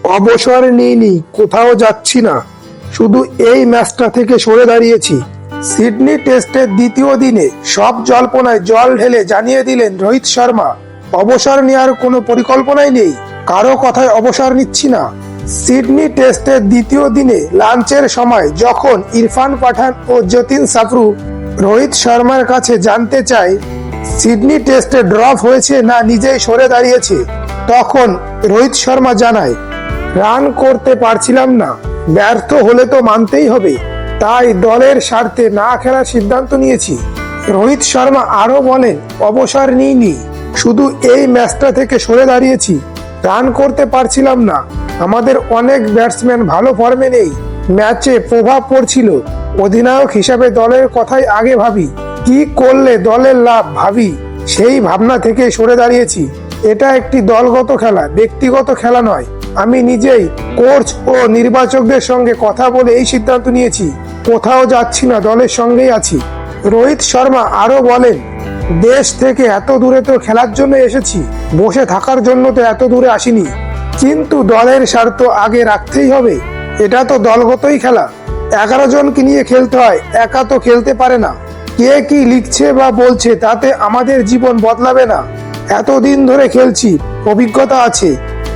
অবসর নিইনি, কোথাও যাচ্ছি না, শুধু এই ম্যাচটা থেকে সরে দাঁড়িয়েছি। সিডনি টেস্টের দ্বিতীয় দিনে সব জল্পনায় জল ঢেলে জানিয়ে দিলেন রোহিত শর্মা, অবসর নেওয়ার কোনো পরিকল্পনাই নেই, কারো কথায় অবসর নিচ্ছি না। সিডনি টেস্টের দ্বিতীয় দিনে লাঞ্চের সময় যখন ইরফান পাঠান ও যতীন সাফরু রোহিত শর্মার কাছে জানতে চায় সিডনি টেস্টে ড্রপ হয়েছে না নিজেই সরে দাঁড়িয়েছে, তখন রোহিত শর্মা জানায়, রান করতে পারছিলাম না, ব্যর্থ হলে তো মানতেই হবে, তাই দলের স্বার্থে না খেলার সিদ্ধান্ত নিয়েছি। রোহিত শর্মা আরো বলেন, অবসর নিইনি, শুধু এই ম্যাচটা থেকে সরে দাঁড়িয়েছি, রান করতে পারছিলাম না, আমাদের অনেক ব্যাটসম্যান ভালো ফর্মে নেই, ম্যাচে প্রভাব পড়ছিল, অধিনায়ক হিসাবে দলের কথাই আগে ভাবি, কি করলে দলের লাভ ভাবি, সেই ভাবনা থেকে সরে দাঁড়িয়েছি। এটা একটি দলগত খেলা, ব্যক্তিগত খেলা নয়। আমি নিজেই কোচ ও নির্বাচকদের সঙ্গে কথা বলে এই সিদ্ধান্ত নিয়েছি, কোথাও যাচ্ছি না, দলের সঙ্গেই আছি। রোহিত শর্মা আরো বলেন, দেশ থেকে এত দূরে তো খেলার জন্য এসেছি, বসে থাকার জন্য তো এত দূরে আসিনি, কিন্তু দলের স্বার্থ আগে রাখতেই হবে, এটা তো দলগতই খেলা, 11 জনকে নিয়ে খেলতে হয়, একা তো খেলতে পারে না, কে কি লিখছে বা বলছে তাতে আমাদের জীবন বদলাবে না, এতদিন ধরে খেলছি, অভিজ্ঞতা আছে,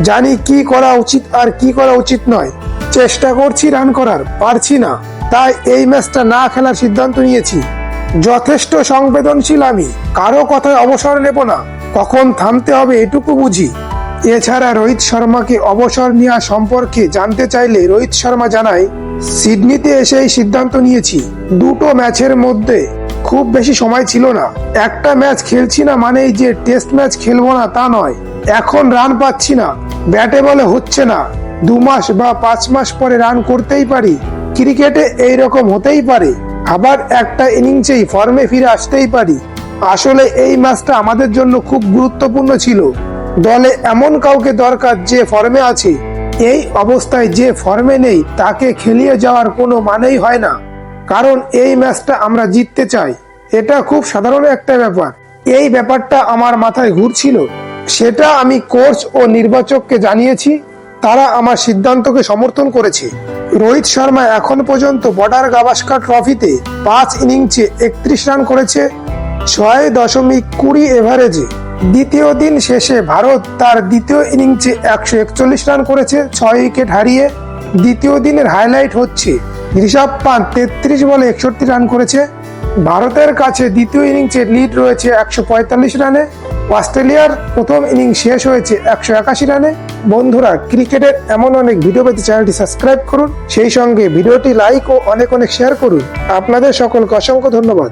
জানি কি করা উচিত আর কি করা উচিত নয়, চেষ্টা করছি রান করার, পারছি না, তাই এই ম্যাচটা না খেলার সিদ্ধান্ত নিয়েছি। যথেষ্ট সংবেদনশীল আমি, কারো কথায় অবসর নেব না, কখন থামতে হবে এটুকু বুঝি। এছাড়া রোহিত শর্মাকে অবসর নেওয়া সম্পর্কে জানতে চাইলে রোহিত শর্মা জানায়, সিডনিতে এসে এই সিদ্ধান্ত নিয়েছি, দুটো ম্যাচের মধ্যে খুব বেশি সময় ছিল না, একটা ম্যাচ খেলছি না মানেই যে টেস্ট ম্যাচ খেলবো না তা নয়, এখন রান পাচ্ছি না, ব্যাটে বলে হচ্ছে না, 2 মাস বা 5 মাস পরে রান করতেই পারি, ক্রিকেটে এইরকম হতেই পারে, আবার একটা ইনিংসেই ফর্মে ফিরে আসতেই পারি, আসলে এই ম্যাচটা আমাদের জন্য খুব গুরুত্বপূর্ণ ছিল, দলে এমন কাউকে দরকার যে ফর্মে আছে, এই অবস্থায় যে ফর্মে নেই তাকে খেলিয়ে যাওয়ার কোনো মানেই হয় না, কারণ এই ম্যাচটা আমরা জিততে চাই, এটা খুব সাধারণ একটা ব্যাপার, এই ব্যাপারটা আমার মাথায় ঘুরছিল, সেটা আমি কোচ ও নির্বাচককে জানিয়েছি, তারা আমার সিদ্ধান্তকে সমর্থন করেছে। রোহিত শর্মা এখন পর্যন্ত বর্ডার গাভাস্কার ট্রফিতে 5 ইনিংসে 31 রান করেছে 6.20 এভারেজে। দ্বিতীয় দিন শেষে ভারত তার দ্বিতীয় ইনিংসে 141 রান করেছে 6 উইকেট হারিয়ে। দ্বিতীয় দিনের হাইলাইট হচ্ছে ঋষভ পান্ট 33 বলে 61 রান করেছে। ভারতের কাছে দ্বিতীয় ইনিংসে লিড রয়েছে 145 রানে। অস্ট্রেলিয়ার প্রথম ইনিংস শেষ হয়েছে 181 রানে। বন্ধুরা, ক্রিকেটের এমন অনেক ভিডিও পেতে চ্যানেলটি সাবস্ক্রাইব করুন, সেই সঙ্গে ভিডিওটি লাইক ও অনেক শেয়ার করুন। আপনাদের সকলকে অসংখ্য ধন্যবাদ।